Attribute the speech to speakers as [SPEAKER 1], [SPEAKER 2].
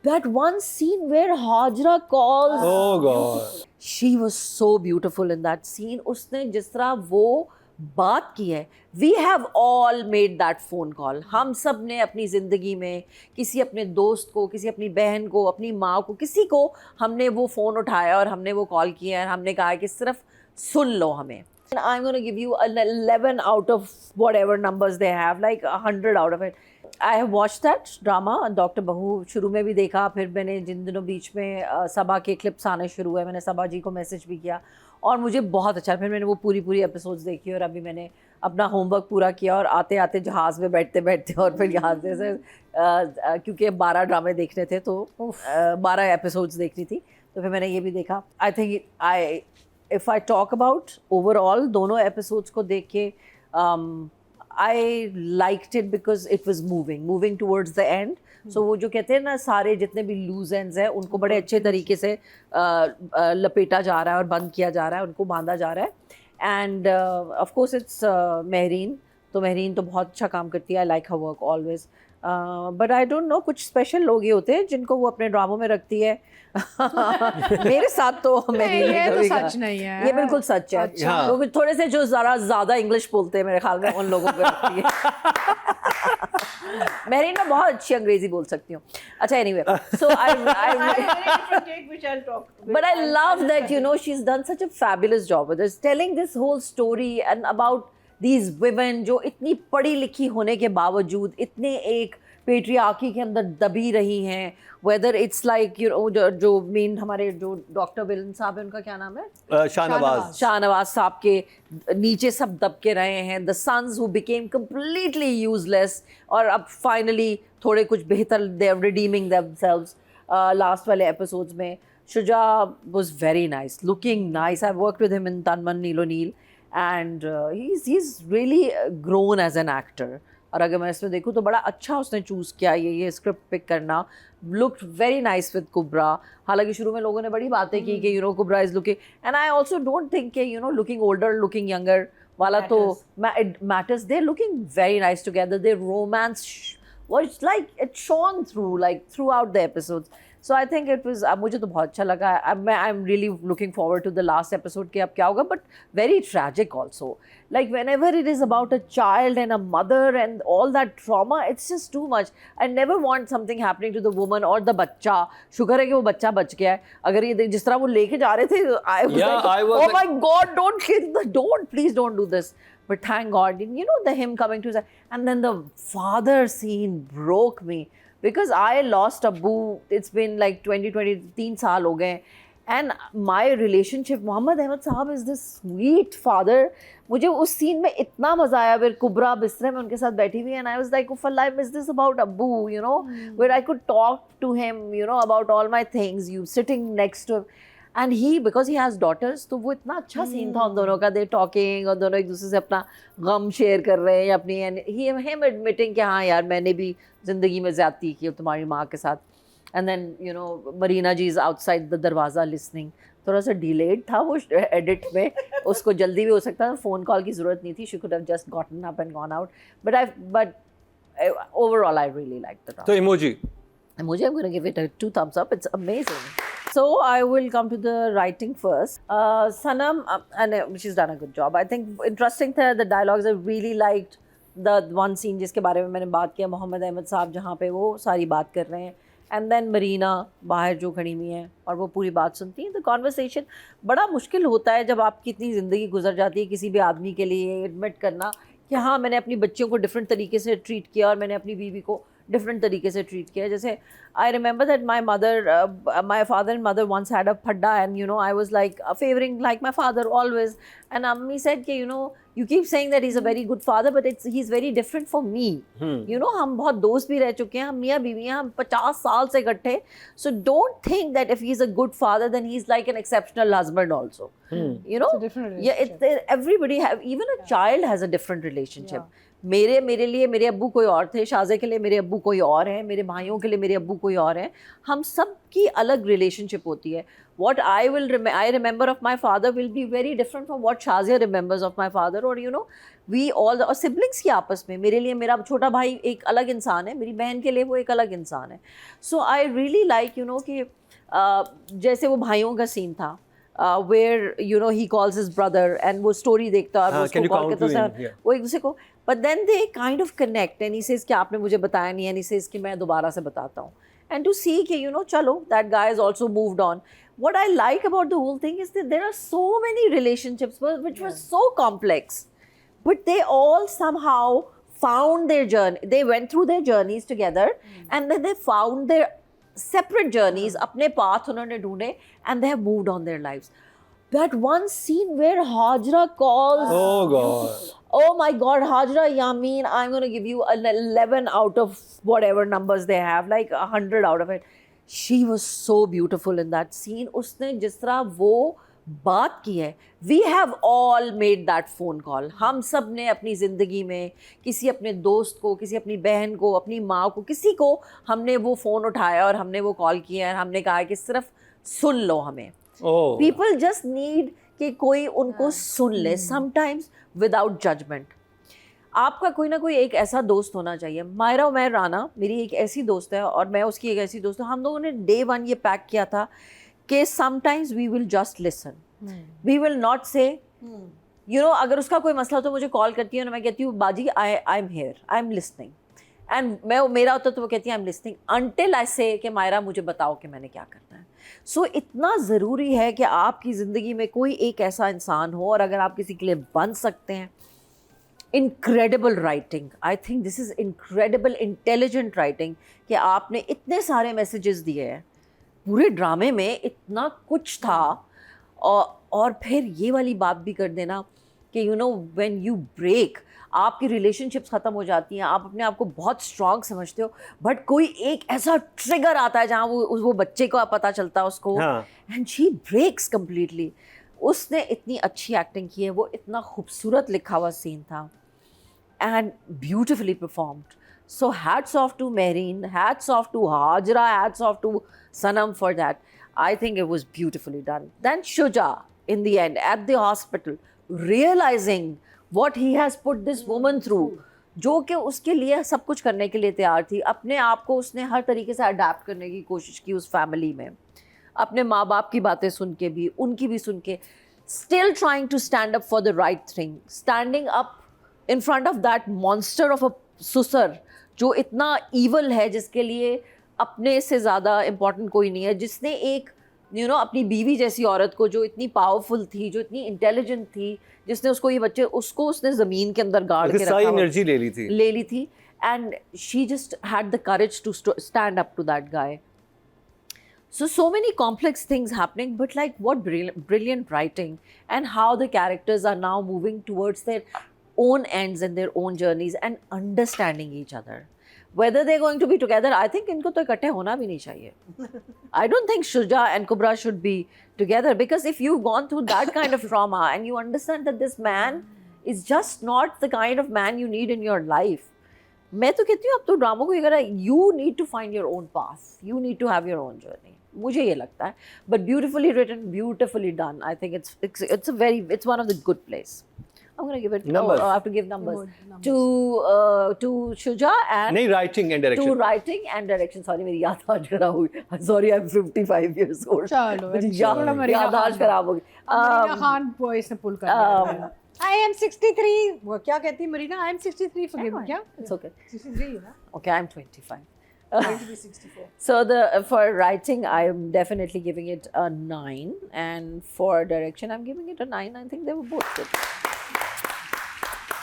[SPEAKER 1] that one scene where Hajra calls.
[SPEAKER 2] Oh God.
[SPEAKER 1] She was so beautiful in that scene. उसने जिस तरह वो बात की है, we have all made that phone call. हम सब ने अपनी ज़िंदगी में किसी अपने दोस्त को, किसी अपनी बहन को, अपनी माँ को, किसी को हमने वो फ़ोन उठाया और हमने वो कॉल किया और हमने कहा कि सिर्फ सुन लो हमें. And I'm going to give you an 11 out of whatever numbers they have, like 100 out of it. I have watched that drama, doctor बहू शुरू में भी देखा, फिर मैंने जिन दिनों बीच में सबा के क्लिप्स आने शुरू हुए, मैंने सबा जी को मैसेज भी किया और मुझे बहुत अच्छा, फिर मैंने वो पूरी एपिसोड्स देखी और अभी मैंने अपना होमवर्क पूरा किया और आते आते जहाज़ में बैठते और फिर यहाँ से क्योंकि 12 ड्रामे देखने थे तो 12 एपिसोड्स देखनी थी, तो फिर मैंने ये भी देखा. I think if I talk about overall दोनों episodes को देख के I liked it because it was moving towards the end. So वो जो कहते हैं ना सारे जितने भी loose ends हैं उनको बड़े अच्छे तरीके से लपेटा जा रहा है और बंद किया जा रहा है, उनको बांधा जा रहा है. And of course it's Mehreen, तो महरीन तो बहुत अच्छा काम करती है. I like her work always. But I don't know, कुछ स्पेशल लोग ही होते हैं जिनको वो अपने ड्रामों में रखती है. मेरे साथ तो
[SPEAKER 3] ये तो सच नहीं है,
[SPEAKER 1] ये बिल्कुल सच है. लोग थोड़े से जो ज़्यादा इंग्लिश बोलते हैं मेरे ख्याल में उन लोगों को रखती है. महरीन मैं बहुत अच्छी अंग्रेजी बोल सकती हूँ. अच्छा anyway, so but I love that, you know, she's done such a fabulous job with this, telling this whole story and about these women जो इतनी पढ़ी लिखी होने के बावजूद इतने एक पेट्रियार्की के अंदर दबी रही हैं. whether it's like, you know, जो मेन हमारे जो डॉक्टर विलन साहब हैं उनका क्या नाम है, शाहनवाज साहब के नीचे सब दब के रहे हैं. The sons who became completely useless और अब फाइनली थोड़े कुछ बेहतर they are redeeming themselves. Last वाले एपिसोड्स में Shuja was very nice, looking nice. I worked with him in Tanman Neelo Neel and he's really grown as an actor. और अगर मैं इसमें देखूँ तो बड़ा अच्छा उसने चूज़ किया ये स्क्रिप्ट पिक करना. looked very nice with Kubra. हालांकि शुरू में लोगों ने बड़ी बातें की कि you know Kubra is looking, and I also don't think कि you know looking older, looking younger वाला तो it matters. They're looking very nice together. Their romance was like it shone through like throughout the episodes. So I think it was मुझे तो बहुत अच्छा लगा. I'm really looking forward to the last episode कि अब क्या होगा, but very tragic also. Like whenever it is about a child and a mother and all that trauma, it's just too much. I never want something happening to the woman or the बच्चा. शुक्र है कि वो बच्चा बच गया है. अगर ये जिस तरह वो लेके जा रहे थे, I was like, oh my God, please don't do this. But thank God, you know, him coming to his, and then the father scene broke me. Because I lost Abbu, it's been like 23 साल हो गए. And my relationship, Mohammad Ahmad साहब is this sweet father. मुझे उस scene में इतना मज़ा आया. फिर कुब्रा बिस्तरे में उनके साथ बैठी हुई and I was like, oh, I miss this about Abbu, you know, where I could talk to him, you know, about all my things. You sitting next to him. And because he has daughters, तो वो इतना अच्छा scene था उन दोनों का. They talking और दोनों एक दूसरे से अपना गम शेयर कर रहे हैं अपनी, and him admitting कि हाँ यार मैंने भी ज़िंदगी में ज़्यादती की तुम्हारी माँ के साथ. And then you know Marina ji is outside the दरवाज़ा listening. थोड़ा सा delayed था वो edit में, उसको जल्दी भी हो सकता था, फ़ोन कॉल की ज़रूरत नहीं थी. She could have just gotten up and gone out. But overall I really liked the drama.
[SPEAKER 2] तो emoji
[SPEAKER 1] I'm going to give it a 2 thumbs up. It's amazing. So I will come to the writing first. Sanam, and she's done a good job. I think interesting था the dialogues. I really liked the one scene जिसके बारे में मैंने बात किया, मोहम्मद अहमद साहब जहाँ पे वो सारी बात कर रहे हैं. And then मरीना बाहर जो खड़ी हुई हैं और वो पूरी बात सुनती हैं. The conversation बड़ा मुश्किल होता है जब आपकी इतनी ज़िंदगी गुजर जाती है किसी भी आदमी के लिए एडमिट करना कि हाँ मैंने अपनी बच्चियों को डिफरेंट तरीके से ट्रीट किया और मैंने अपनी बीवी को डिफरेंट तरीके से ट्रीट किया. जैसे I remember that my father and mother once had a फड्डा and you know I was like favouring like my father always. And अम्मी सेड कि you know you keep saying that he's a very good father, but he's very different for me. You know, हम बहुत दोस्त भी रह चुके हैं, हम मियाँ बीवी हैं, हम 50 साल से इकट्ठे. So don't think that if he's a good father, then he's like an exceptional husband also. You know,
[SPEAKER 3] it's a different relationship.
[SPEAKER 1] everybody even a child has a different relationship. मेरे लिए मेरे अब्बू कोई और थे, शाज़े के लिए मेरे अब्बू कोई और हैं, मेरे भाइयों के लिए मेरे अब्बू कोई और हैं. हम सब की अलग रिलेशनशिप होती है. What I remember of my father will be very different from what Shazia remembers of my father, or you know, we all और siblings की आपस में, मेरे लिए मेरा छोटा भाई एक अलग इंसान है, मेरी बहन के लिए वो एक अलग इंसान है. So I really like, you know, कि जैसे वो भाइयों का सीन था, where you know he calls his brother and वो story देखता है और उसको कॉल करता है, वो एक दूसरे को, but then they kind of connect and he says कि आपने मुझे बताया नहीं, and he says कि मैं दोबारा से बताता हूँ, and to see कि you know चलो that guy has also moved on. What I like about the whole thing is that there are so many relationships which were so complex, but they all somehow found their journey. They went through their journeys together, and then they found their separate journeys, अपने path उन्होंने ढूंढे, and they have moved on their lives. That one scene where Hajra calls.
[SPEAKER 2] Oh God.
[SPEAKER 1] Oh my God, Hajra Yamin, I'm going to give you an 11 out of whatever numbers they have, like 100 out of it. She was so beautiful in that scene. उसने जिस तरह वो बात की है, we have all made that phone call. हम सब ने अपनी ज़िंदगी में किसी अपने दोस्त को, किसी अपनी बहन को, अपनी माँ को, किसी को हमने वो फ़ोन उठाया और हमने वो कॉल किया और हमने कहा कि सिर्फ सुन लो हमें.
[SPEAKER 2] Oh.
[SPEAKER 1] People just need कि कोई उनको सुन ले, sometimes without judgment. आपका कोई ना कोई एक ऐसा दोस्त होना चाहिए. मायरा उमैर राना मेरी एक ऐसी दोस्त है और मैं उसकी एक ऐसी दोस्त हूँ. हम लोगों ने day one ये पैक किया था कि sometimes we will just listen. We will not say, you know, अगर उसका कोई मसला तो मुझे कॉल करती है और मैं कहती हूँ बाजी I'm here, I'm listening. And मेरा होता तो वो कहती है I'm listening until I say कि मायरा मुझे बताओ कि मैंने क्या करना है. So इतना ज़रूरी है कि आपकी ज़िंदगी में कोई एक ऐसा इंसान हो, और अगर आप किसी के लिए बन सकते हैं. Incredible writing. I think this is incredible intelligent writing कि आपने इतने सारे मैसेजेस दिए हैं. पूरे ड्रामे में इतना कुछ था, और फिर ये वाली बात भी कर देना कि you know when you break, आपकी रिलेशनशिप्स ख़त्म हो जाती हैं, आप अपने आप को बहुत स्ट्रॉन्ग समझते हो, बट कोई एक ऐसा ट्रिगर आता है जहाँ वो बच्चे को पता चलता है उसको, एंड शी ब्रेक्स कम्प्लीटली. उसने इतनी अच्छी एक्टिंग की है, वो इतना खूबसूरत लिखा हुआ सीन था, and beautifully performed. So hats off to Mehreen, hats off to Hajra, hats off to Sanam for that. I think it was beautifully done. Then Shuja, in the end, at the hospital, realizing what he has put this woman through, जो कि उसके लिए सब कुछ करने के लिए तैयार थी. अपने आप को उसने हर तरीके से अडेप्ट करने की कोशिश की उस फैमिली में, अपने माँ बाप की बातें सुन के भी, उनकी भी सुन के, still trying to stand up for the right thing, standing up in front of that monster of a susar जो इतना evil है, जिसके लिए अपने से ज़्यादा important कोई नहीं है, जिसने एक you know अपनी बीवी जैसी औरत को, जो इतनी powerful थी, जो इतनी intelligent थी, जिसने उसको ये बच्चे, उसको उसने ज़मीन के अंदर गाड़ के रखा,
[SPEAKER 2] एनर्जी ले ली थी,
[SPEAKER 1] and she just had the courage to stand up to that guy. So many complex things happening, but like what brilliant writing, and how the characters are now moving towards their own ends and their own journeys and understanding each other. Whether they're going to be together, I think इनको तो इकट्ठे होना भी नहीं चाहिए. I don't think Shuja and Kubra should be together, because if you've gone through that kind of trauma and you understand that this man is just not the kind of man you need in your life, मैं तो कहती हूँ अब तो ड्रामों को ये करा, you need to find your own path, you need to have your own journey. मुझे ये लगता है, but beautifully written, beautifully done. I think it's one of the good plays. I'm going to give it numbers. I have to give numbers. To Shuja and
[SPEAKER 2] नहीं, writing and direction.
[SPEAKER 1] To writing and direction. Sorry, मेरी याददाश्त खराब हो गई. Sorry, I'm 55 years old.
[SPEAKER 3] चलो,
[SPEAKER 1] मुझे याददाश्त खराब हो गई.
[SPEAKER 3] मरीना खान वॉइस ने पुल कर दिया. I am 63. वो क्या कहती है Marina? I am 63. Forgive me. क्या?
[SPEAKER 1] It's okay.
[SPEAKER 3] 63 है ना?
[SPEAKER 1] Okay, I'm 25.
[SPEAKER 3] Going to be 64.
[SPEAKER 1] So for writing, I am definitely giving it a 9, and for direction, I'm giving it a 9. I think they were both good.